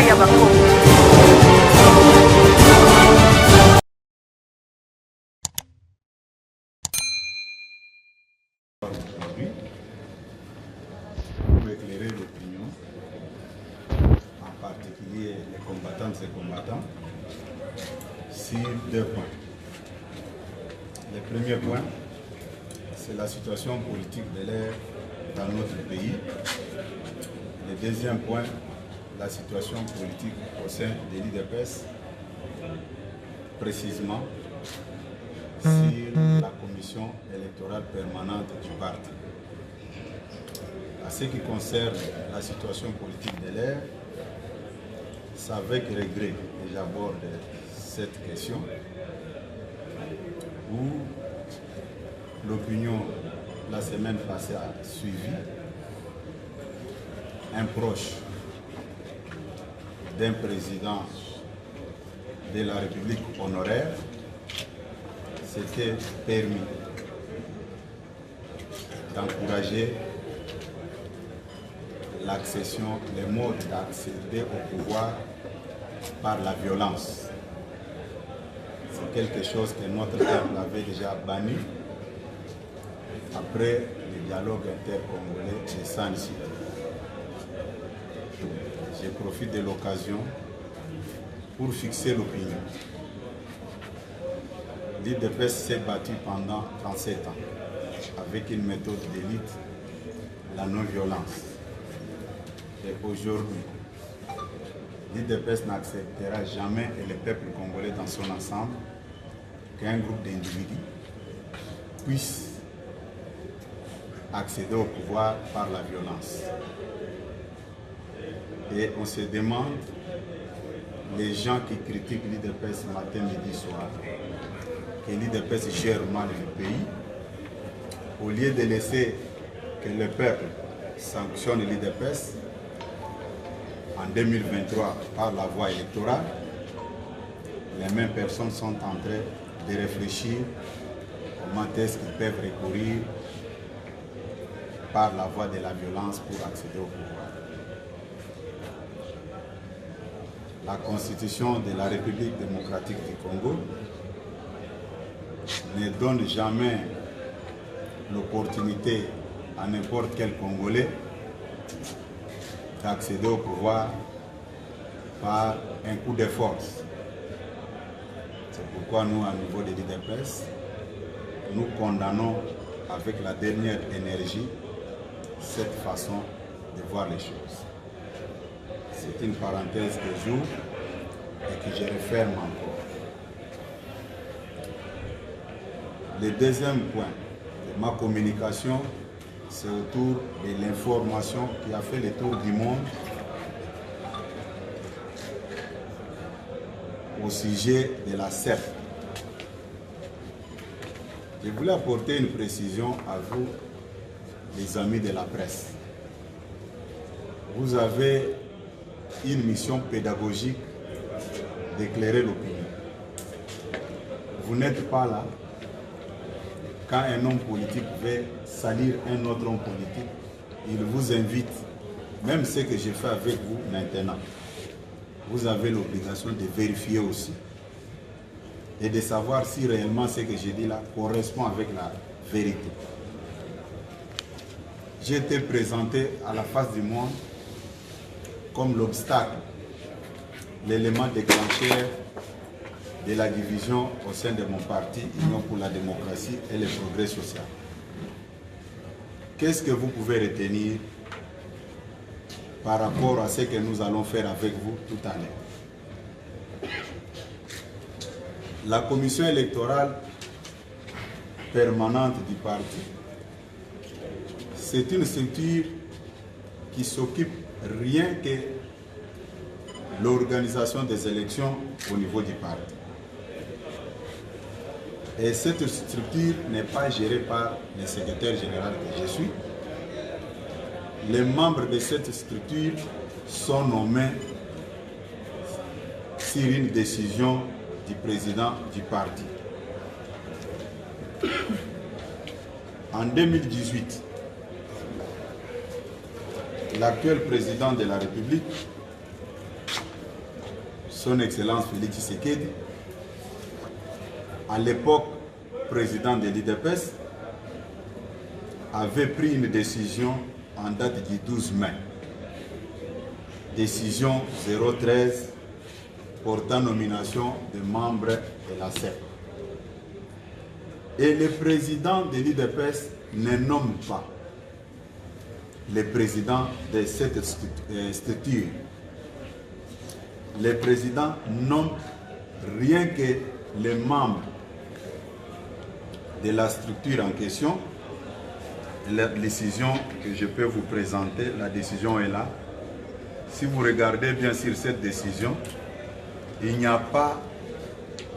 epai ya bakongo. Pour éclairer l'opinion, en particulier les combattantes et combattants, sur deux points. Le premier point, c'est la situation politique de l'air dans notre pays. Le deuxième point, la situation politique au sein de l'IDPS, précisément sur la commission électorale permanente du parti. En ce qui concerne la situation politique de l'air, c'est avec regret que j'aborde cette question où l'opinion la semaine passée a suivi un proche d'un président de la République honoraire s'était permis d'encourager l'accession, les modes d'accéder au pouvoir par la violence. C'est quelque chose que notre peuple avait déjà banni après le dialogue intercongolais de San City. Je profite de l'occasion pour fixer l'opinion. L'IDPS s'est battu pendant 37 ans avec une méthode d'élite, la non-violence. Et aujourd'hui, l'IDPS n'acceptera jamais, et le peuple congolais dans son ensemble, qu'un groupe d'individus puisse accéder au pouvoir par la violence. Et on se demande, les gens qui critiquent l'IDPS matin, midi, soir, que l'IDPS gère mal le pays, au lieu de laisser que le peuple sanctionne l'IDPS, en 2023, par la voie électorale, les mêmes personnes sont en train de réfléchir comment est-ce qu'ils peuvent recourir par la voie de la violence pour accéder au pouvoir. La Constitution de la République démocratique du Congo ne donne jamais l'opportunité à n'importe quel Congolais d'accéder au pouvoir par un coup de force. C'est pourquoi nous, à niveau de l'IDPS, nous condamnons avec la dernière énergie cette façon de voir les choses. C'est une parenthèse que j'ouvre et que je referme encore. Le deuxième point de ma communication, c'est autour de l'information qui a fait le tour du monde au sujet de la CEP. Je voulais apporter une précision à vous, les amis de la presse. Vous avez une mission pédagogique d'éclairer l'opinion. Vous n'êtes pas là quand un homme politique veut salir un autre homme politique, il vous invite, même ce que j'ai fait avec vous maintenant, vous avez l'obligation de vérifier aussi et de savoir si réellement ce que j'ai dit là correspond avec la vérité. J'ai été présenté à la face du monde comme l'obstacle, l'élément déclencheur de la division au sein de mon parti, Union pour la démocratie et le progrès social. Qu'est-ce que vous pouvez retenir par rapport à ce que nous allons faire avec vous tout à l'heure? La commission électorale permanente du parti, c'est une structure qui s'occupe rien que l'organisation des élections au niveau du parti. Et cette structure n'est pas gérée par le secrétaire général que je suis. Les membres de cette structure sont nommés sur une décision du président du parti. En 2018, l'actuel président de la République son Excellence Félix Tshisekedi, à l'époque président de l'IDPS, avait pris une décision en date du 12 mai. Décision 013 portant nomination de membres de la CEP. Et le président de l'IDPS ne nomme pas le président de cette structure. Le président nomme rien que les membres de la structure en question. La décision que je peux vous présenter, la décision est là. Si vous regardez bien sur cette décision, il n'y a pas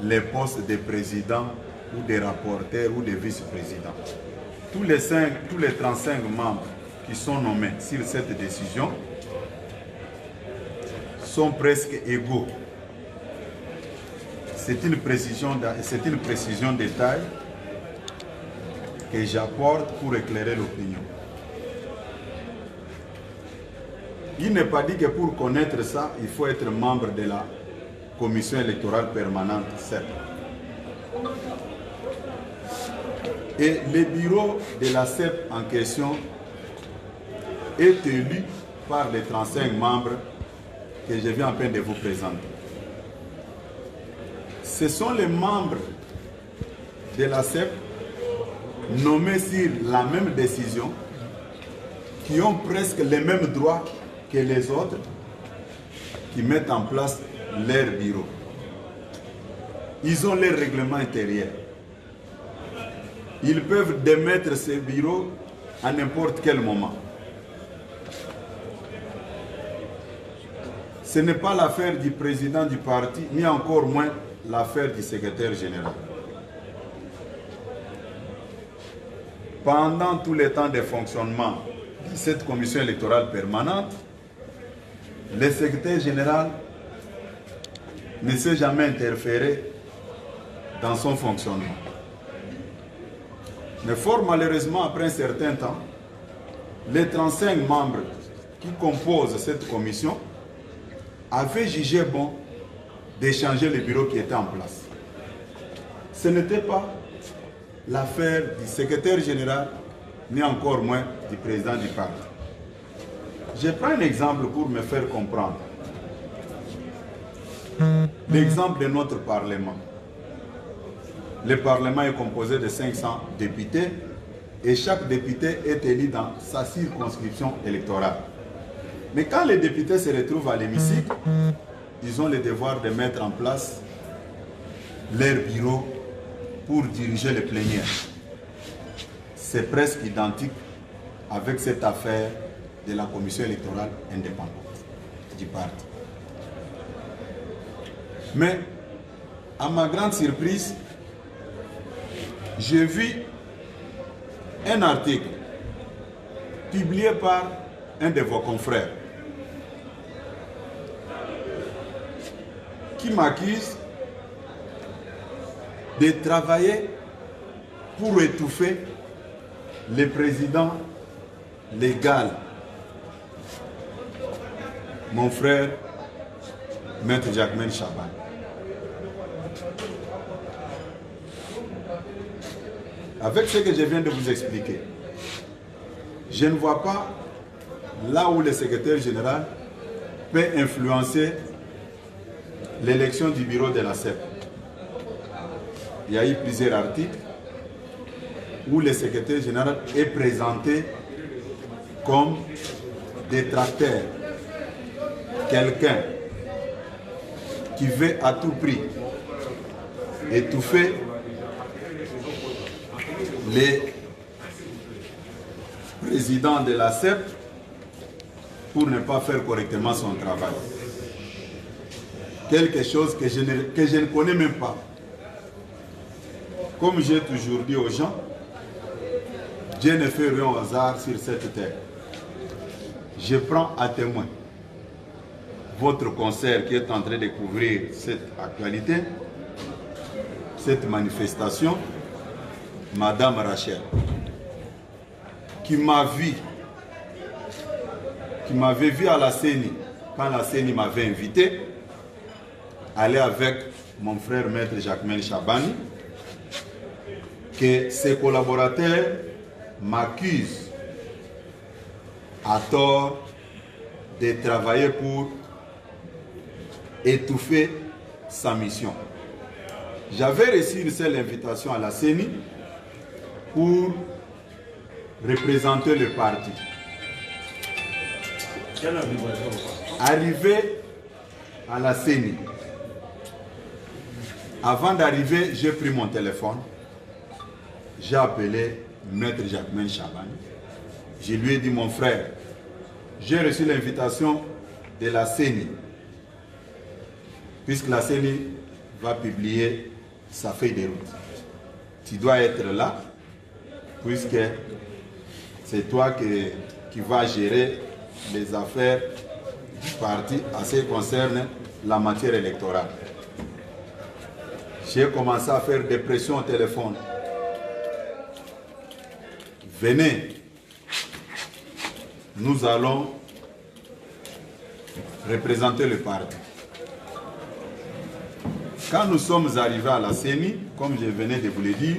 les postes de président ou de rapporteur ou de vice-président. Tous les 35 membres qui sont nommés sur cette décision sont presque égaux. C'est une précision de taille que j'apporte pour éclairer l'opinion. Il n'est pas dit que pour connaître ça, il faut être membre de la commission électorale permanente CEP. Et le bureau de la CEP en question est élu par les 35 membres que je viens à peine de vous présenter. Ce sont les membres de la CEP nommés sur la même décision qui ont presque les mêmes droits que les autres qui mettent en place leur bureau. Ils ont leur règlement intérieur. Ils peuvent démettre ce bureau à n'importe quel moment. Ce n'est pas l'affaire du président du parti, ni encore moins l'affaire du secrétaire général. Pendant tout le temps de fonctionnement de cette commission électorale permanente, le secrétaire général ne s'est jamais interféré dans son fonctionnement. Mais fort malheureusement, après un certain temps, les 35 membres qui composent cette commission avaient jugé bon d'échanger le bureau qui était en place. Ce n'était pas l'affaire du secrétaire général, ni encore moins du président du parti. Je prends un exemple pour me faire comprendre. L'exemple de notre Parlement. Le Parlement est composé de 500 députés et chaque député est élu dans sa circonscription électorale. Mais quand les députés se retrouvent à l'hémicycle, ils ont le devoir de mettre en place leur bureau pour diriger les plénières. C'est presque identique avec cette affaire de la commission électorale indépendante du parti. Mais, à ma grande surprise, j'ai vu un article publié par un de vos confrères qui m'accuse de travailler pour étouffer le président légal, mon frère, Maître Jacquemain Chaban. Avec ce que je viens de vous expliquer, je ne vois pas là où le secrétaire général peut influencer l'élection du bureau de la CEP. Il y a eu plusieurs articles où le secrétaire général est présenté comme détracteur, quelqu'un qui veut à tout prix étouffer les présidents de la CEP pour ne pas faire correctement son travail. Quelque chose que je ne connais même pas. Comme j'ai toujours dit aux gens, Dieu ne fait rien au hasard sur cette terre. Je prends à témoin votre concert qui est en train de couvrir cette actualité, cette manifestation, Madame Rachel, qui m'avait vu à la CENI, quand la CENI m'avait invité, allé avec mon frère maître Jacquemain Chabani, que ses collaborateurs m'accusent à tort de travailler pour étouffer sa mission. J'avais reçu une seule invitation à la CENI pour représenter le parti. Arrivé à la CENI, avant d'arriver, j'ai pris mon téléphone, j'ai appelé maître Jacquemain Chabani. Je lui ai dit, mon frère, j'ai reçu l'invitation de la CENI, puisque la CENI va publier sa feuille de route. Tu dois être là, puisque c'est toi qui vas gérer les affaires du parti en ce qui concerne la matière électorale. J'ai commencé à faire des pressions au téléphone. Venez, nous allons représenter le parti. Quand nous sommes arrivés à la CENI, comme je venais de vous le dire,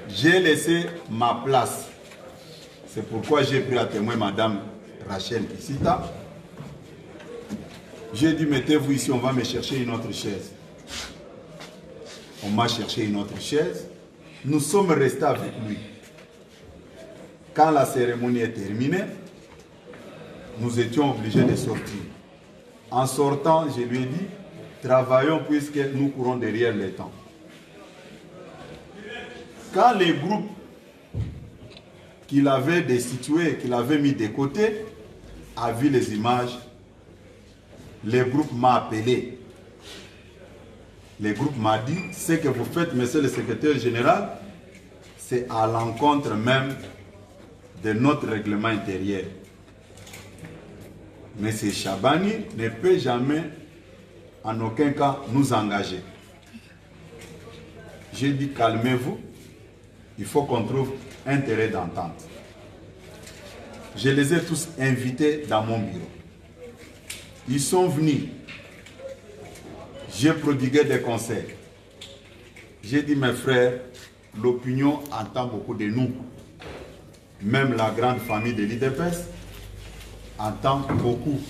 j'ai laissé ma place. C'est pourquoi j'ai pris à témoin Madame Rachel Isita. J'ai dit, mettez-vous ici, on va me chercher une autre chaise. On m'a cherché une autre chaise. Nous sommes restés avec lui. Quand la cérémonie est terminée, nous étions obligés de sortir. En sortant, je lui ai dit, travaillons puisque nous courons derrière le temps. Quand les groupes qu'il avait destitués, qu'il avait mis de côté, a vu les images, le groupe m'a appelé. Le groupe m'a dit, ce que vous faites, monsieur le secrétaire général, c'est à l'encontre même de notre règlement intérieur. M. Chabani ne peut jamais, en aucun cas, nous engager. J'ai dit, calmez-vous, il faut qu'on trouve un terrain d'entente. Je les ai tous invités dans mon bureau. Ils sont venus. J'ai prodigué des conseils. J'ai dit, mes frères, l'opinion entend beaucoup de nous. Même la grande famille de l'IDPS entend beaucoup.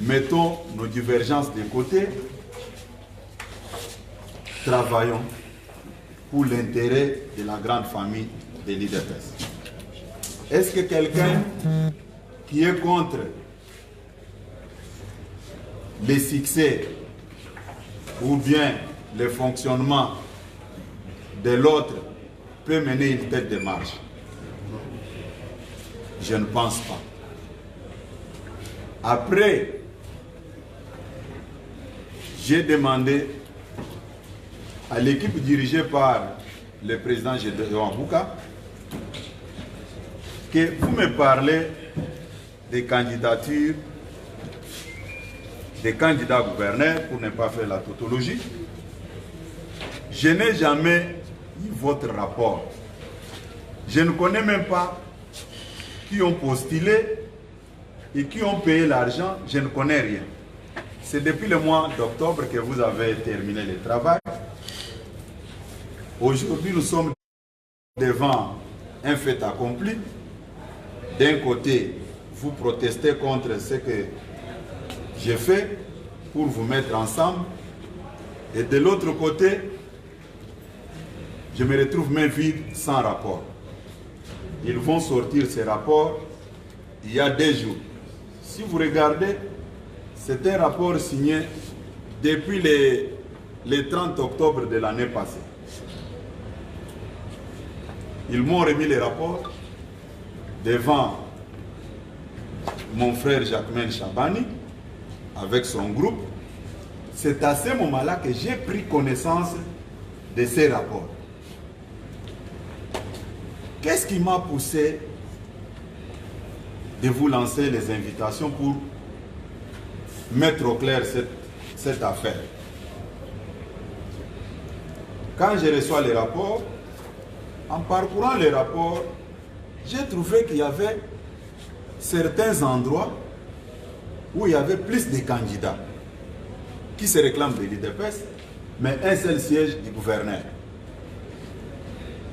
Mettons nos divergences de côté. Travaillons pour l'intérêt de la grande famille de l'IDPS. Est-ce que quelqu'un qui est contre les succès ou bien le fonctionnement de l'autre peut mener une telle démarche? Je ne pense pas. Après, j'ai demandé à l'équipe dirigée par le président Gédéon Bouka que vous me parlez des candidatures des candidats gouverneurs pour ne pas faire la tautologie. Je n'ai jamais eu votre rapport. Je ne connais même pas qui ont postulé et qui ont payé l'argent. Je ne connais rien. C'est depuis le mois d'octobre que vous avez terminé le travail. Aujourd'hui, nous sommes devant un fait accompli. D'un côté, vous protestez contre ce que j'ai fait pour vous mettre ensemble. Et de l'autre côté, je me retrouve main vide sans rapport. Ils vont sortir ces rapports il y a des jours. Si vous regardez, c'est un rapport signé depuis le 30 octobre de l'année passée. Ils m'ont remis les rapports devant mon frère Jacquemain Chabani avec son groupe. C'est à ce moment-là que j'ai pris connaissance de ces rapports. Qu'est-ce qui m'a poussé de vous lancer les invitations pour mettre au clair cette affaire? Quand je reçois les rapports, en parcourant les rapports, j'ai trouvé qu'il y avait certains endroits où il y avait plus de candidats. qui se réclame de l'UDPS, mais un seul siège du gouverneur.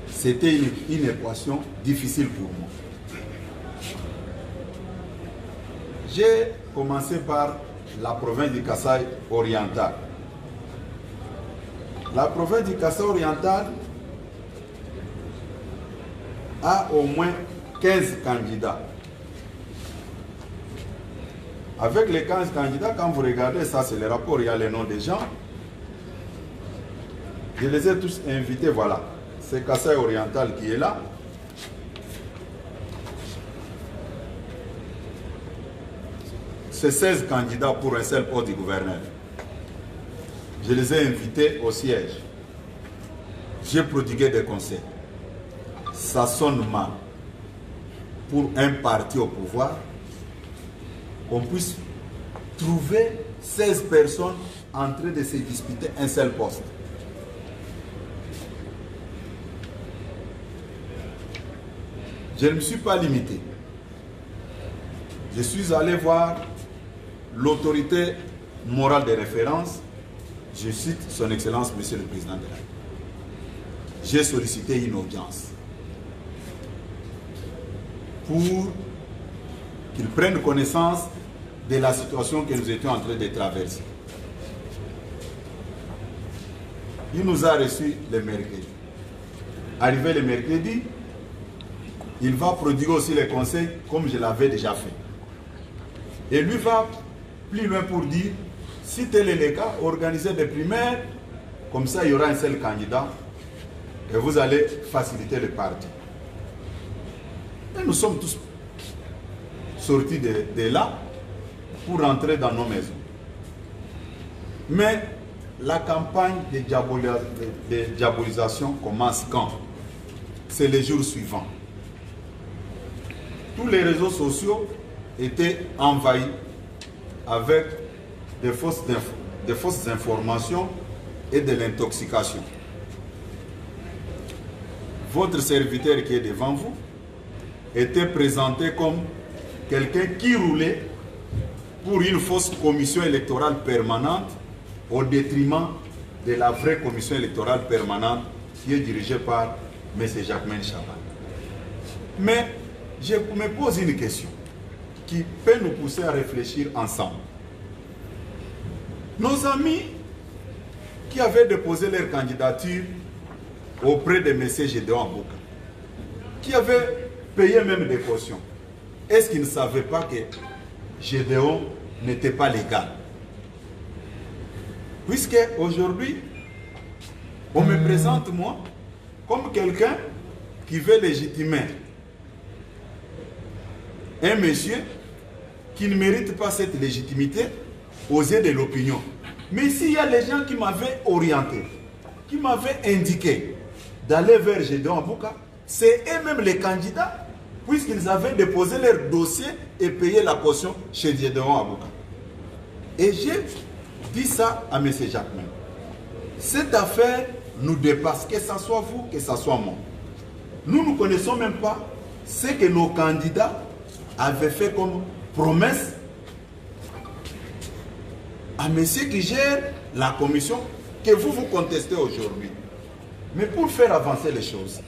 C'était une équation difficile pour moi. J'ai commencé par la province du Kasaï oriental. La province du Kasaï oriental a au moins 15 candidats. Avec les 15 candidats, quand vous regardez ça, c'est le rapport, il y a les noms des gens. Je les ai tous invités, voilà. C'est Kasaï oriental qui est là. C'est 16 candidats pour un seul poste du gouverneur. Je les ai invités au siège. J'ai prodigué des conseils. Ça sonne mal pour un parti au pouvoir qu'on puisse trouver 16 personnes en train de se disputer un seul poste. Je ne me suis pas limité. Je suis allé voir l'autorité morale de référence, je cite son Excellence, Monsieur le Président de la République. J'ai sollicité une audience pour qu'il prenne connaissance de la situation que nous étions en train de traverser. Il nous a reçus le mercredi. Arrivé le mercredi, il va prodiguer aussi les conseils comme je l'avais déjà fait. Et lui va plus loin pour dire, si tel est le cas, organisez des primaires, comme ça il y aura un seul candidat et vous allez faciliter le parti. Et nous sommes tous sortis de là pour rentrer dans nos maisons. Mais la campagne de diabolisation commence quand? C'est les jours suivants. Tous les réseaux sociaux étaient envahis avec des fausses informations et de l'intoxication. Votre serviteur qui est devant vous était présenté comme quelqu'un qui roulait pour une fausse commission électorale permanente au détriment de la vraie commission électorale permanente qui est dirigée par M. Jacquemain Chaban. Mais je me pose une question qui peut nous pousser à réfléchir ensemble. Nos amis qui avaient déposé leur candidature auprès de M. Gédéon Abouka, qui avaient payé même des cautions, est-ce qu'ils ne savaient pas que Gédéon n'était pas légal? Puisque aujourd'hui, on me présente moi comme quelqu'un qui veut légitimer un monsieur qui ne mérite pas cette légitimité aux yeux de l'opinion. Mais s'il y a les gens qui m'avaient orienté, qui m'avaient indiqué d'aller vers Gédéon Abouka, c'est eux-mêmes les candidats, puisqu'ils avaient déposé leur dossier et payé la caution chez Gédéon Abouka. Et j'ai dit ça à M. Jacquemain. Cette affaire nous dépasse, que ce soit vous, que ce soit moi. Nous ne connaissons même pas ce que nos candidats avaient fait comme promesse à monsieur qui gère la commission que vous contestez aujourd'hui. Mais pour faire avancer les choses,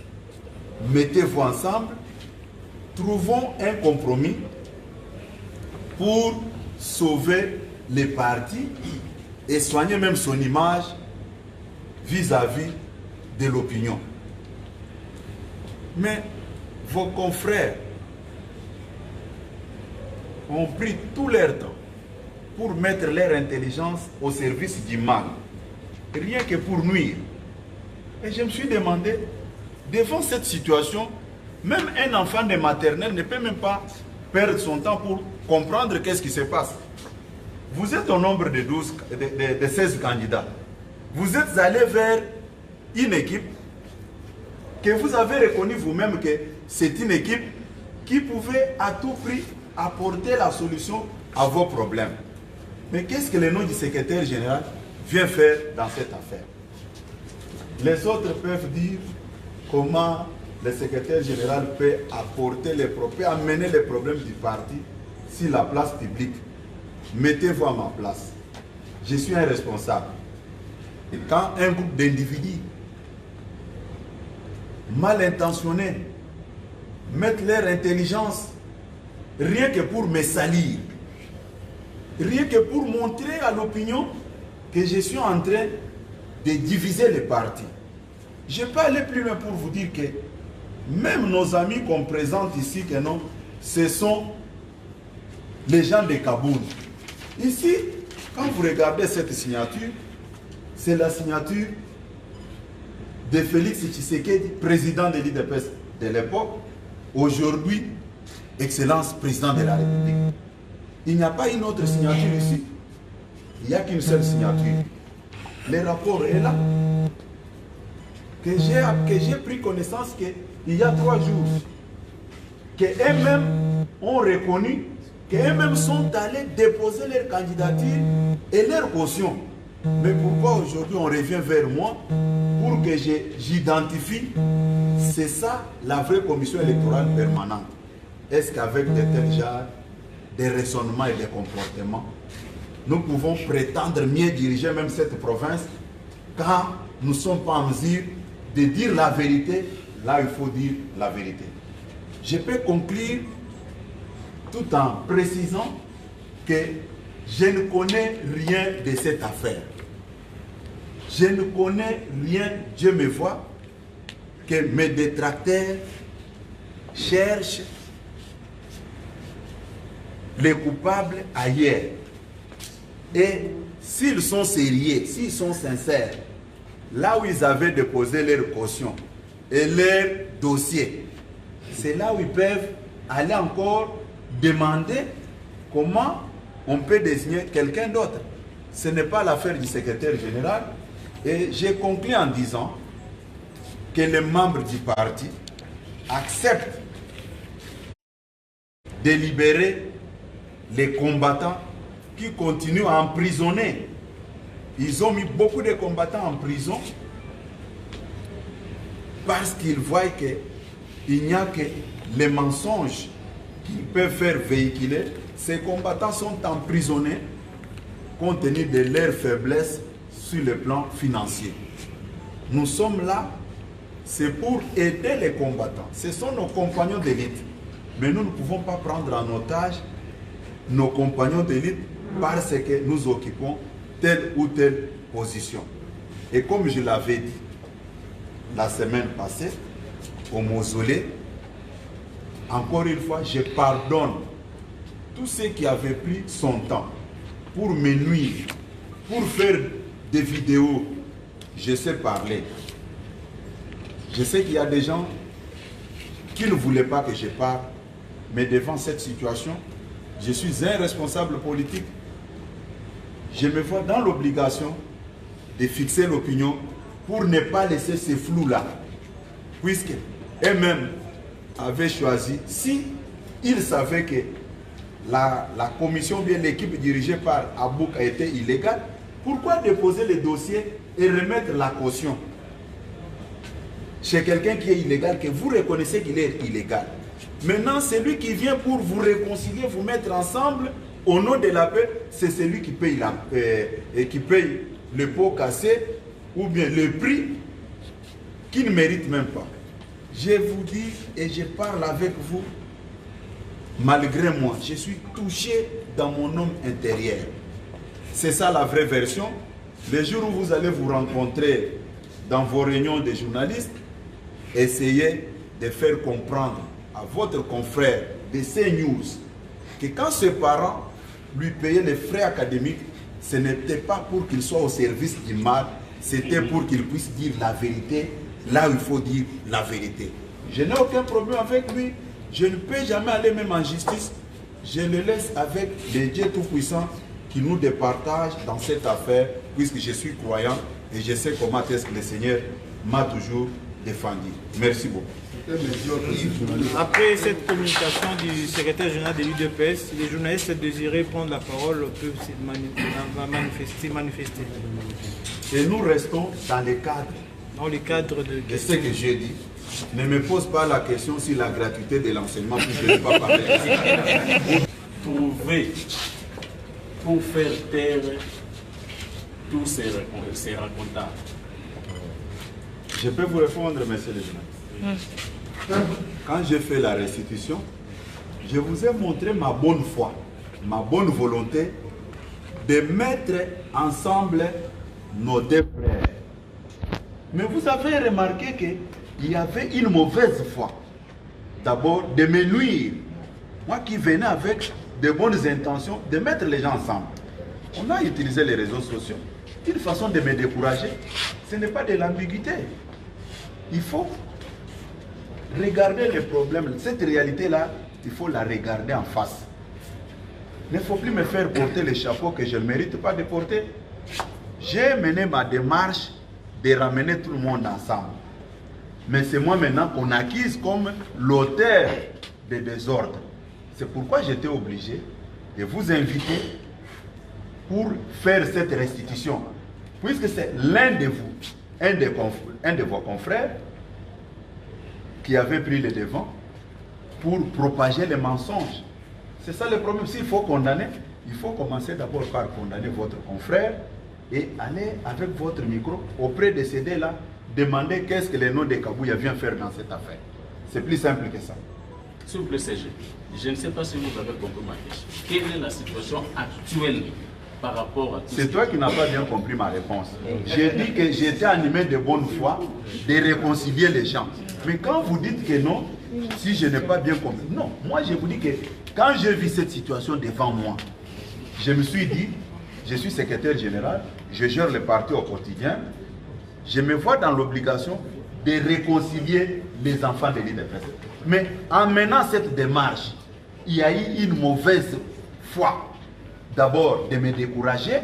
mettez-vous ensemble, trouvons un compromis pour sauver les partis et soigner même son image vis-à-vis de l'opinion. Mais vos confrères ont pris tout leur temps pour mettre leur intelligence au service du mal, rien que pour nuire. Et je me suis demandé, devant cette situation, même un enfant de maternelle ne peut même pas perdre son temps pour comprendre qu'est-ce qui se passe. Vous êtes au nombre de 16 candidats. Vous êtes allé vers une équipe que vous avez reconnu vous-même que c'est une équipe qui pouvait à tout prix apporter la solution à vos problèmes. Mais qu'est-ce que le nom du secrétaire général vient faire dans cette affaire? Les autres peuvent dire comment le secrétaire général peut apporter les problèmes, peut amener les problèmes du parti sur la place publique. Mettez-vous à ma place. je suis un responsable. Et quand un groupe d'individus mal intentionnés mettent leur intelligence rien que pour me salir, rien que pour montrer à l'opinion que je suis en train de diviser les partis. Je peux aller plus loin pour vous dire que même nos amis qu'on présente ici, que non, ce sont les gens de Kaboul. Ici, quand vous regardez cette signature, c'est la signature de Félix Tshisekedi, président de l'IDPS de l'époque, aujourd'hui, Excellence président de la République. Il n'y a pas une autre signature ici. Il n'y a qu'une seule signature. Le rapport est là. Que j'ai pris connaissance qu'il y a 3 jours, qu'eux-mêmes ont reconnu, qu'eux-mêmes sont allés déposer leur candidature et leur caution. Mais pourquoi aujourd'hui on revient vers moi pour que j'identifie? C'est ça la vraie commission électorale permanente. Est-ce qu'avec de tels genres de raisonnements et de comportements, nous pouvons prétendre mieux diriger même cette province quand nous ne sommes pas en mesure de dire la vérité là où il faut dire la vérité? Je peux conclure tout en précisant que je ne connais rien de cette affaire. Je ne connais rien, Dieu me voit, que mes détracteurs cherchent les coupables ailleurs. Et s'ils sont sérieux, s'ils sont sincères, là où ils avaient déposé leur caution et leur dossier, c'est là où ils peuvent aller encore demander comment on peut désigner quelqu'un d'autre. Ce n'est pas l'affaire du secrétaire général. Et j'ai conclu en disant que les membres du parti acceptent de libérer les combattants qui continuent à emprisonner. Ils ont mis beaucoup de combattants en prison parce qu'ils voient qu'il n'y a que les mensonges qui peuvent faire véhiculer. Ces combattants sont emprisonnés compte tenu de leur faiblesse sur le plan financier. Nous sommes là, c'est pour aider les combattants. Ce sont nos compagnons d'élite. Mais nous ne pouvons pas prendre en otage nos compagnons d'élite parce que nous occupons telle ou telle position. Et comme je l'avais dit la semaine passée au mausolée, encore une fois, je pardonne tous ceux qui avaient pris son temps pour me nuire, pour faire des vidéos. Je sais parler. Je sais qu'il y a des gens qui ne voulaient pas que je parle, mais devant cette situation, je suis un responsable politique. Je me vois dans l'obligation de fixer l'opinion pour ne pas laisser ces flous-là. Puisque eux-mêmes avaient choisi, si ils savaient que la commission, bien l'équipe dirigée par Abouk a été illégale, pourquoi déposer le dossier et remettre la caution chez quelqu'un qui est illégal, que vous reconnaissez qu'il est illégal? Maintenant, celui qui vient pour vous réconcilier, vous mettre ensemble au nom de la paix, c'est celui qui paye, qui paye le pot cassé ou bien le prix qu'il ne mérite même pas. Je vous dis et je parle avec vous, malgré moi, je suis touché dans mon homme intérieur. C'est ça la vraie version. Le jour où vous allez vous rencontrer dans vos réunions de journalistes, essayez de faire comprendre à votre confrère de CNews que quand ses parents lui payaient les frais académiques, ce n'était pas pour qu'il soit au service du mal, c'était pour qu'il puisse dire la vérité là où il faut dire la vérité. Je n'ai aucun problème avec lui. Je ne peux jamais aller même en justice. Je le laisse avec le Dieu Tout-Puissant qui nous départage dans cette affaire, puisque je suis croyant et je sais comment est-ce que le Seigneur m'a toujours défendu. Merci beaucoup. Après cette communication du secrétaire général de l'UDPS, les journalistes désirés prendre la parole peuvent manifester. Et nous restons dans le cadre. Dans le cadre de ce que j'ai dit. Ne me pose pas la question sur la gratuité de l'enseignement, puisque je ne vais pas parler. Trouver pour faire taire tous ces racontants? Je peux vous répondre, monsieur le journaliste. Quand j'ai fait la restitution, je vous ai montré ma bonne foi, ma bonne volonté de mettre ensemble nos deux frères. Mais vous avez remarqué qu'il y avait une mauvaise foi. D'abord, de me nuire. Moi qui venais avec de bonnes intentions de mettre les gens ensemble. On a utilisé les réseaux sociaux. Une façon de me décourager. Ce n'est pas de l'ambiguïté. Il faut regarder les problèmes. Cette réalité-là, il faut la regarder en face. Il ne faut plus me faire porter les chapeaux que je ne mérite pas de porter. J'ai mené ma démarche de ramener tout le monde ensemble. Mais c'est moi maintenant qu'on accuse comme l'auteur des désordres. C'est pourquoi j'étais obligé de vous inviter pour faire cette restitution. Puisque c'est l'un de vous, un de vos confrères, qui avait pris le devant pour propager les mensonges. C'est ça le problème. S'il faut condamner, il faut commencer d'abord par condamner votre confrère et aller avec votre micro auprès de ces deux-là, demander qu'est-ce que le nom de Kabouya vient faire dans cette affaire. C'est plus simple que ça. S'il vous plaît, CG, je ne sais pas si vous avez compris ma question. Quelle est la situation actuelle par rapport à tout ça? C'est toi qui n'as pas bien compris ma réponse. J'ai dit que j'étais animé de bonne foi, de réconcilier les gens. Mais quand vous dites que non, si je n'ai pas bien compris, non. Moi, je vous dis que quand j'ai vu cette situation devant moi, je me suis dit, je suis secrétaire général, je gère le parti au quotidien, je me vois dans l'obligation de réconcilier les enfants de l'IDPS. Mais en menant cette démarche, il y a eu une mauvaise foi. D'abord, de me décourager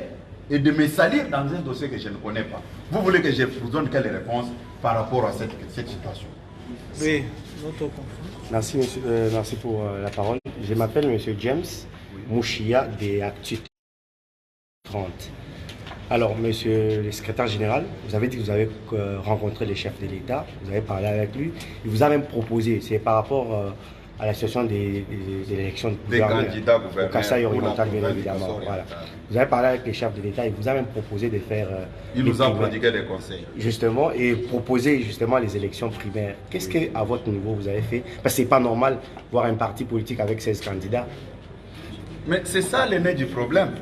et de me salir dans un dossier que je ne connais pas. Vous voulez que je vous donne quelle réponse par rapport à cette situation? Oui, notre confrère. Merci, monsieur, merci pour la parole. Je m'appelle monsieur James Mouchia de Actu 30. Alors, monsieur le secrétaire général, vous avez dit que vous avez rencontré le chef de l'État, vous avez parlé avec lui, il vous a même proposé, c'est par rapport à la situation des élections des candidats gouverneurs au Kasaï oriental, bien évidemment. Voilà. Vous avez parlé avec le chef de l'État, il vous a même proposé de faire... il nous a prodigué des conseils. Justement, et proposer justement les élections primaires. Qu'est-ce qu'à votre niveau vous avez fait? Parce que ce n'est pas normal voir un parti politique avec 16 candidats. Mais c'est ça le nez du problème.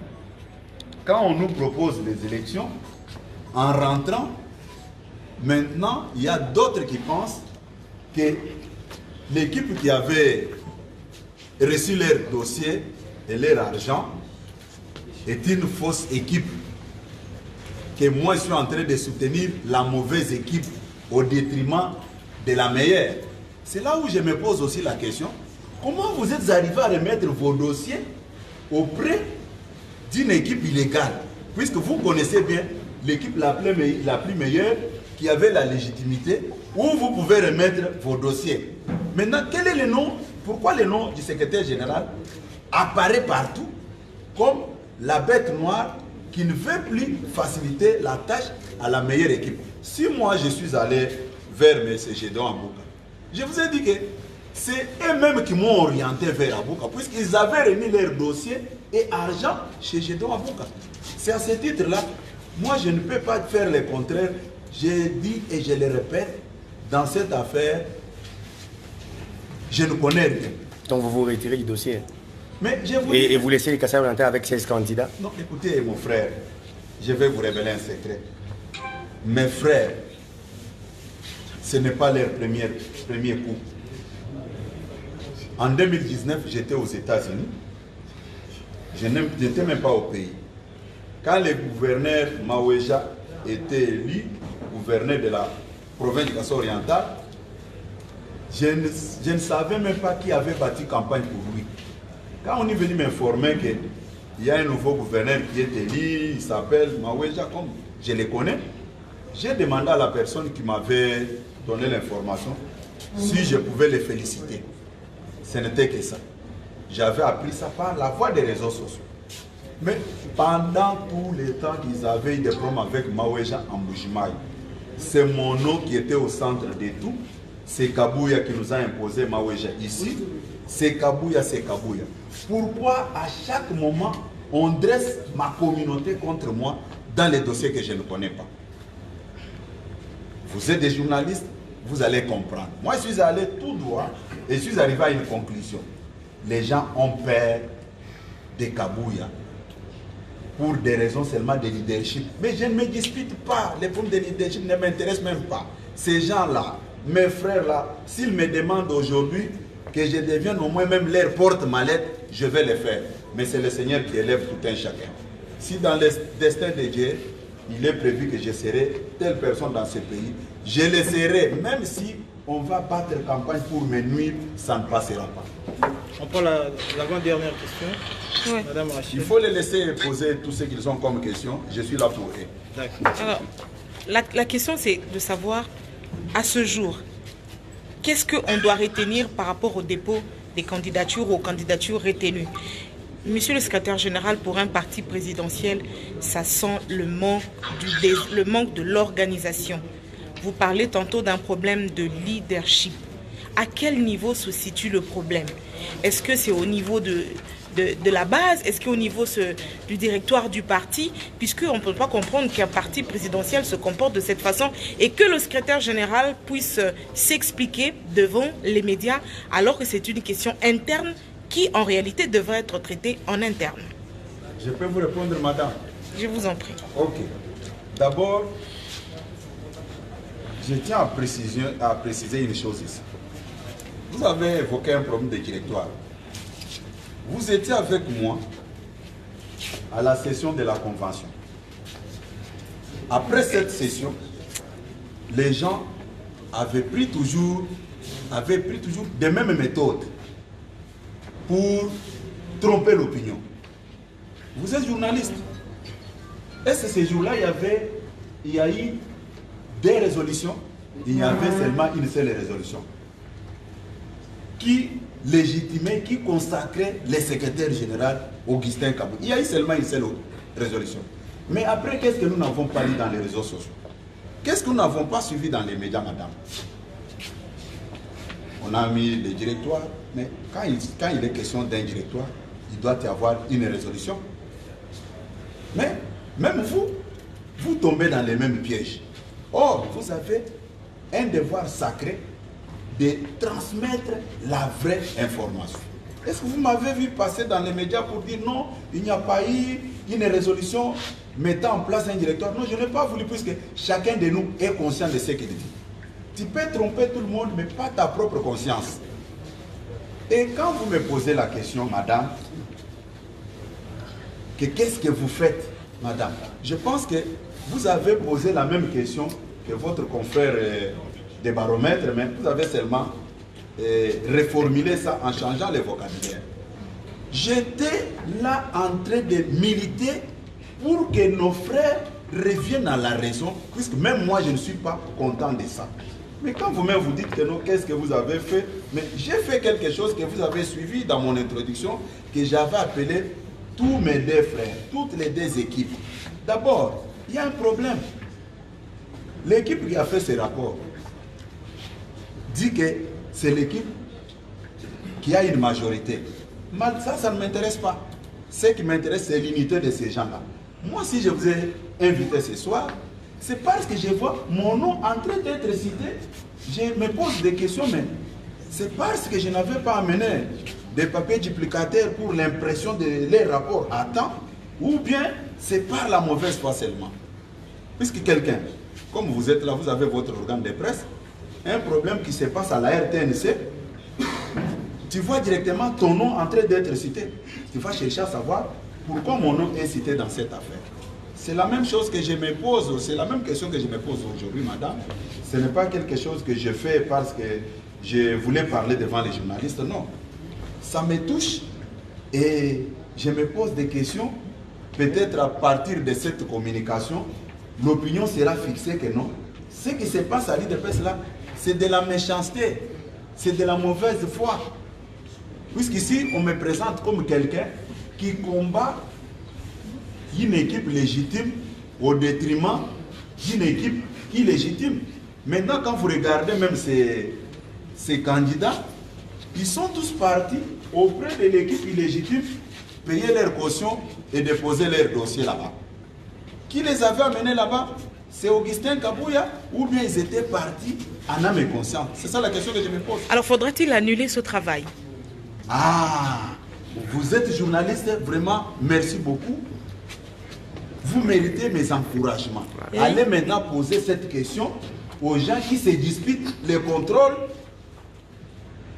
Quand on nous propose des élections, en rentrant, maintenant, il y a d'autres qui pensent que l'équipe qui avait reçu leur dossier et leur argent est une fausse équipe. Que moi, je suis en train de soutenir la mauvaise équipe au détriment de la meilleure. C'est là où je me pose aussi la question. Comment vous êtes arrivé à remettre vos dossiers auprès d'une équipe illégale, puisque vous connaissez bien l'équipe la plus meilleure qui avait la légitimité, où vous pouvez remettre vos dossiers. Maintenant, quel est le nom? Pourquoi le nom du secrétaire général apparaît partout comme la bête noire qui ne veut plus faciliter la tâche à la meilleure équipe? Si moi je suis allé vers M. Gédéon Abouka, je vous ai dit que c'est eux-mêmes qui m'ont orienté vers Abouka, puisqu'ils avaient remis leur dossier et argent chez Gédéon Abouka. C'est à ce titre-là, moi je ne peux pas faire le contraire. J'ai dit et je le répète, dans cette affaire, je ne connais rien. Donc vous vous retirez du dossier? Mais je vous et vous laissez les Kasaï oriental avec 16 candidats? Non, écoutez mon frère, je vais vous révéler un secret. Mes frères, ce n'est pas leur premier coup. En 2019, j'étais aux États-Unis. Je n'étais même pas au pays. Quand le gouverneur Maweja était élu, gouverneur de la province du Kasaï oriental, je ne savais même pas qui avait bâti campagne pour lui. Quand on est venu m'informer qu'il y a un nouveau gouverneur qui est élu, il s'appelle Maweja, comme je le connais, j'ai demandé à la personne qui m'avait donné l'information si je pouvais les féliciter. Ce n'était que ça. J'avais appris ça par la voie des réseaux sociaux. Mais pendant tout le temps qu'ils avaient eu des problèmes avec Maweja en Bujimaï, c'est mon nom qui était au centre de tout. C'est Kabouya qui nous a imposé Maweja ici. C'est Kabouya, c'est Kabouya. Pourquoi à chaque moment on dresse ma communauté contre moi dans les dossiers que je ne connais pas. Vous êtes des journalistes, vous allez comprendre. Moi, je suis allé tout droit et je suis arrivé à une conclusion. Les gens ont peur des kabouya pour des raisons seulement de leadership. Mais je ne me dispute pas. Les problèmes de leadership ne m'intéressent même pas. Ces gens-là, mes frères-là, s'ils me demandent aujourd'hui que je devienne au moins même leur porte-mallette, je vais le faire. Mais c'est le Seigneur qui élève tout un chacun. Si dans le destin de Dieu, il est prévu que je serai telle personne dans ce pays, je le serai, même si on va battre campagne pour me nuire, ça ne passera pas. On prend l'avant-dernière question. Ouais. Madame Rachid. Il faut les laisser poser tout ce qu'ils ont comme question. Je suis là pour eux. D'accord. Alors, la question, c'est de savoir, à ce jour, qu'est-ce qu'on doit retenir par rapport au dépôt des candidatures ou aux candidatures retenues? Monsieur le secrétaire général, pour un parti présidentiel, ça sent le manque de l'organisation. Vous parlez tantôt d'un problème de leadership. À quel niveau se situe le problème? Est-ce que c'est au niveau de la base? Est-ce qu'au niveau du directoire du parti? Puisqu'on ne peut pas comprendre qu'un parti présidentiel se comporte de cette façon et que le secrétaire général puisse s'expliquer devant les médias alors que c'est une question interne qui en réalité devrait être traitée en interne. Je peux vous répondre, madame? Je vous en prie. Ok. D'abord, je tiens à préciser une chose ici. Vous avez évoqué un problème de directoire. Vous étiez avec moi à la session de la convention. Après cette session, les gens avaient pris toujours des mêmes méthodes pour tromper l'opinion. Vous êtes journaliste. Est-ce que ces jours-là, il y a eu des résolutions? Il y avait seulement une seule résolution qui légitimait, qui consacrait le secrétaire général Augustin Kabou. Il y a eu seulement une seule résolution. Mais après, qu'est-ce que nous n'avons pas lu dans les réseaux sociaux? Qu'est-ce que nous n'avons pas suivi dans les médias, madame? On a mis le directoire, mais quand il est question d'un directoire, il doit y avoir une résolution. Mais même vous tombez dans les mêmes pièges. Or, vous avez un devoir sacré de transmettre la vraie information. Est-ce que vous m'avez vu passer dans les médias pour dire non, il n'y a pas eu une résolution mettant en place un directoire? Non, je n'ai pas voulu, puisque chacun de nous est conscient de ce qu'il dit. Tu peux tromper tout le monde, mais pas ta propre conscience. Et quand vous me posez la question, madame, que qu'est-ce que vous faites, madame? Je pense que vous avez posé la même question que votre confrère des baromètres, mais vous avez seulement reformulé ça en changeant le vocabulaire. J'étais là en train de militer pour que nos frères reviennent à la raison, puisque même moi je ne suis pas content de ça. Mais quand vous-même vous dites que non, qu'est-ce que vous avez fait? Mais j'ai fait quelque chose que vous avez suivi dans mon introduction, que j'avais appelé tous mes deux frères, toutes les deux équipes. D'abord, il y a un problème. L'équipe qui a fait ce rapport dit que c'est l'équipe qui a une majorité. Mais ça ne m'intéresse pas. Ce qui m'intéresse, c'est l'unité de ces gens-là. Moi, si je vous ai invité ce soir, c'est parce que je vois mon nom en train d'être cité. Je me pose des questions, mais c'est parce que je n'avais pas amené des papiers duplicataires pour l'impression de les rapports à temps, ou bien c'est par la mauvaise foi seulement. Puisque quelqu'un, comme vous êtes là, vous avez votre organe de presse, un problème qui se passe à la RTNC, tu vois directement ton nom en train d'être cité. Tu vas chercher à savoir pourquoi mon nom est cité dans cette affaire. C'est la même chose que je me pose, c'est la même question que je me pose aujourd'hui, madame. Ce n'est pas quelque chose que je fais parce que je voulais parler devant les journalistes, non. Ça me touche et je me pose des questions. Peut-être à partir de cette communication, l'opinion sera fixée que non. Ce qui se passe à l'IDPS là, c'est de la méchanceté, c'est de la mauvaise foi. Puisqu'ici, on me présente comme quelqu'un qui combat une équipe légitime au détriment d'une équipe illégitime. Maintenant, quand vous regardez même ces candidats, ils sont tous partis auprès de l'équipe illégitime, payer leur caution et déposer leur dossier là-bas. Qui les avait amenés là-bas? C'est Augustin Kabouya ou bien ils étaient partis en âme et conscience? C'est ça la question que je me pose. Alors, faudra-t-il annuler ce travail? Ah, vous êtes journaliste, vraiment, merci beaucoup. Vous méritez mes encouragements. Oui. Allez maintenant poser cette question aux gens qui se disputent le contrôle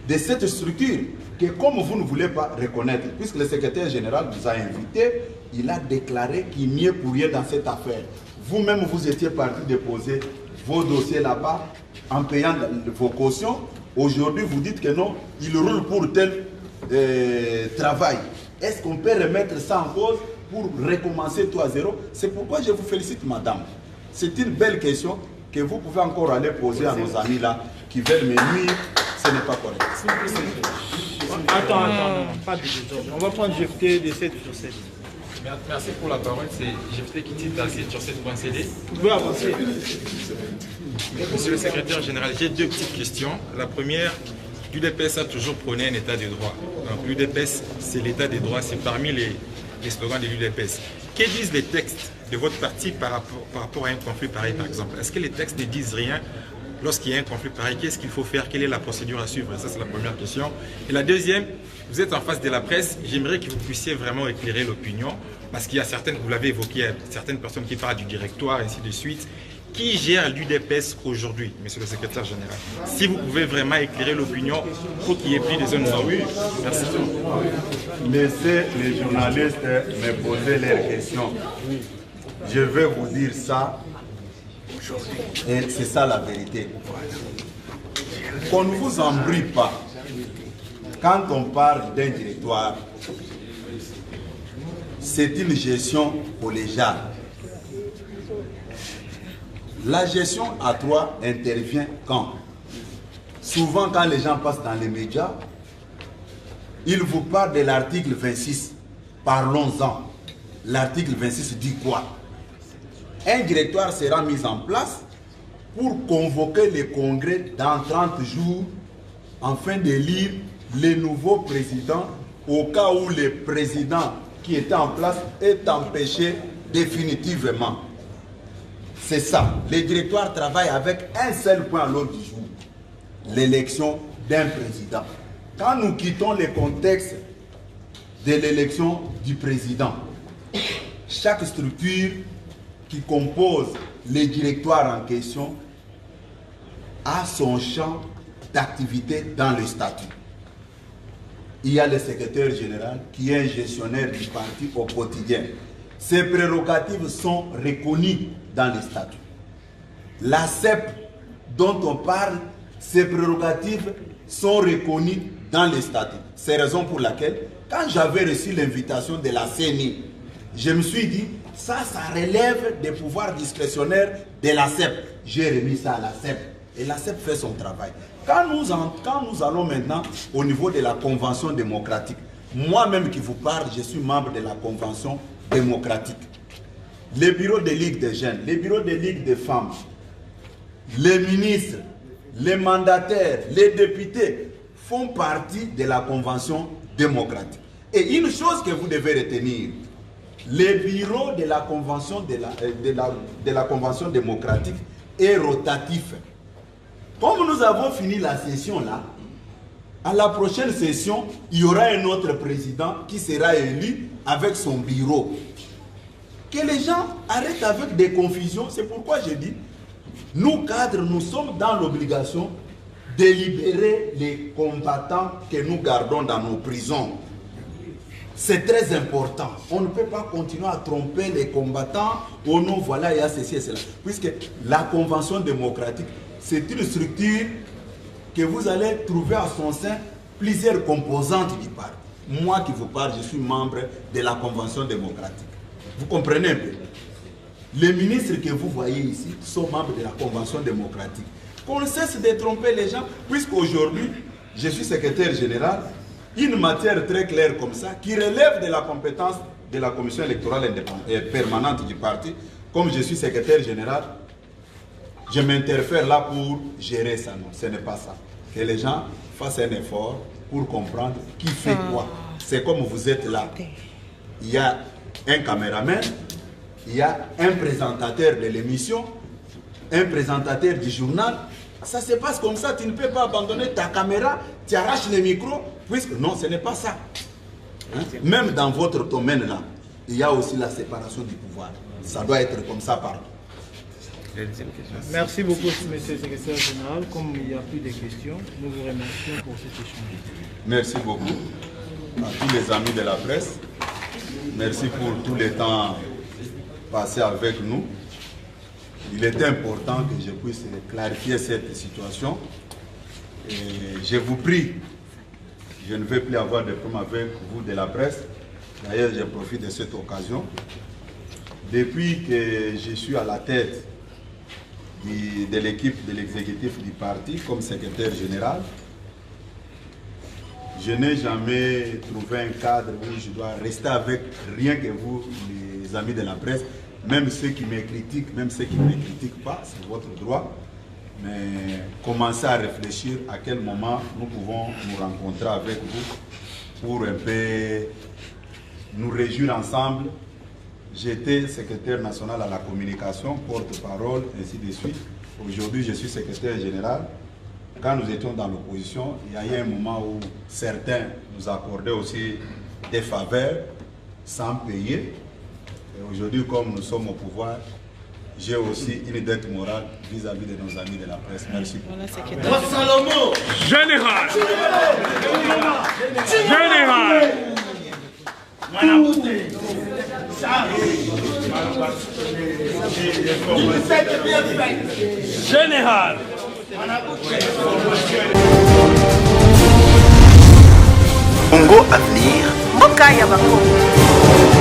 de cette structure que comme vous ne voulez pas reconnaître, puisque le secrétaire général vous a invité, il a déclaré qu'il n'y est pour rien dans cette affaire. Vous-même, vous étiez parti déposer vos dossiers là-bas en payant vos cautions. Aujourd'hui, vous dites que non, il roule pour tel travail. Est-ce qu'on peut remettre ça en cause pour recommencer tout à zéro? C'est pourquoi je vous félicite, madame. C'est une belle question que vous pouvez encore aller poser à nos amis là qui veulent me nuire. Ce n'est pas correct. Attends, pas de désordre. On va prendre Jefté de 7 sur 7. Merci pour la parole, c'est Jefté qui titre à 7 sur 7.cd. Vous pouvez avancer. Monsieur le secrétaire général, j'ai deux petites questions. La première, l'UDPS a toujours prôné un état de droit. Donc l'UDPS, c'est l'état des droits, c'est parmi les slogans de l'UDPS. Que disent les textes de votre parti par rapport à un conflit pareil, par exemple? Est-ce que les textes ne disent rien? Lorsqu'il y a un conflit pareil, qu'est-ce qu'il faut faire? Quelle est la procédure à suivre? Ça, c'est la première question. Et la deuxième, vous êtes en face de la presse. J'aimerais que vous puissiez vraiment éclairer l'opinion, parce qu'il y a certaines, vous l'avez évoqué, il y a certaines personnes qui parlent du directoire, ainsi de suite. Qui gère l'UDPS aujourd'hui, monsieur le secrétaire général? Si vous pouvez vraiment éclairer l'opinion pour qu'il n'y ait plus de zones d'ombre. Merci. Laissez les journalistes me poser leurs questions. Je vais vous dire ça. Et c'est ça la vérité. Qu'on ne vous embrouille pas. Quand on parle d'un directoire, c'est une gestion collégiale. La gestion à trois intervient quand? Souvent quand les gens passent dans les médias, ils vous parlent de l'article 26. Parlons-en. L'article 26 dit quoi? Un directoire sera mis en place pour convoquer le congrès dans 30 jours afin d'élire les nouveaux présidents au cas où le président qui était en place est empêché définitivement. C'est ça. Le directoire travaille avec un seul point à l'ordre du jour, l'élection d'un président. Quand nous quittons le contexte de l'élection du président, chaque structure qui compose le directoire en question a son champ d'activité dans le statut. Il y a le secrétaire général qui est un gestionnaire du parti au quotidien. Ses prérogatives sont reconnues dans les statuts. La CEP dont on parle, ses prérogatives sont reconnues dans les statuts. C'est la raison pour laquelle, quand j'avais reçu l'invitation de la CENI, je me suis dit, ça relève des pouvoirs discrétionnaires de la CEP. J'ai remis ça à la CEP. Et la CEP fait son travail. Quand nous allons maintenant au niveau de la Convention démocratique, moi-même qui vous parle, je suis membre de la Convention démocratique. Les bureaux de Ligue des jeunes, les bureaux de Ligue des femmes, les ministres, les mandataires, les députés font partie de la Convention démocratique. Et une chose que vous devez retenir, les bureaux de la Convention, de la Convention démocratique est rotatif. Comme nous avons fini la session là, à la prochaine session, il y aura un autre président qui sera élu avec son bureau. Que les gens arrêtent avec des confusions. C'est pourquoi je dis, nous cadres, nous sommes dans l'obligation de libérer les combattants que nous gardons dans nos prisons. C'est très important. On ne peut pas continuer à tromper les combattants. Oh non, voilà, il y a ceci et cela. Puisque la Convention démocratique, c'est une structure que vous allez trouver à son sein plusieurs composantes du parti. Moi qui vous parle, je suis membre de la Convention démocratique. Vous comprenez un peu? Les ministres que vous voyez ici sont membres de la Convention démocratique. Qu'on cesse de tromper les gens, puisqu'aujourd'hui, je suis secrétaire général, une matière très claire comme ça, qui relève de la compétence de la Commission électorale permanente du parti, comme je suis secrétaire général, je m'interfère là pour gérer ça. Non, ce n'est pas ça. Que les gens fassent un effort pour comprendre qui fait quoi. C'est comme vous êtes là. Il y a un caméraman, il y a un présentateur de l'émission, un présentateur du journal. Ça se passe comme ça, tu ne peux pas abandonner ta caméra, tu arraches le micro, puisque non, ce n'est pas ça. Hein? Même dans votre domaine là, il y a aussi la séparation du pouvoir. Ça doit être comme ça partout. Merci beaucoup, monsieur le secrétaire général. Comme il n'y a plus de questions, nous vous remercions pour cet échange. Merci beaucoup à tous les amis de la presse. Merci pour tout le temps passé avec nous. Il était important que je puisse clarifier cette situation. Et je vous prie, je ne vais plus avoir de problème avec vous de la presse. D'ailleurs, je profite de cette occasion. Depuis que je suis à la tête de l'équipe de l'exécutif du parti comme secrétaire général, je n'ai jamais trouvé un cadre où je dois rester avec rien que vous, les amis de la presse, même ceux qui me critiquent, même ceux qui ne me critiquent pas, c'est votre droit. Mais commencez à réfléchir à quel moment nous pouvons nous rencontrer avec vous pour un peu nous réjouir ensemble. J'étais secrétaire national à la communication, porte-parole, ainsi de suite. Aujourd'hui, je suis secrétaire général. Quand nous étions dans l'opposition, il y a eu un moment où certains nous accordaient aussi des faveurs sans payer. Et aujourd'hui, comme nous sommes au pouvoir, j'ai aussi une dette morale vis-à-vis de nos amis de la presse. Merci beaucoup. Général! Général! Général! Congo Avenir. Mboka ya Bakongo.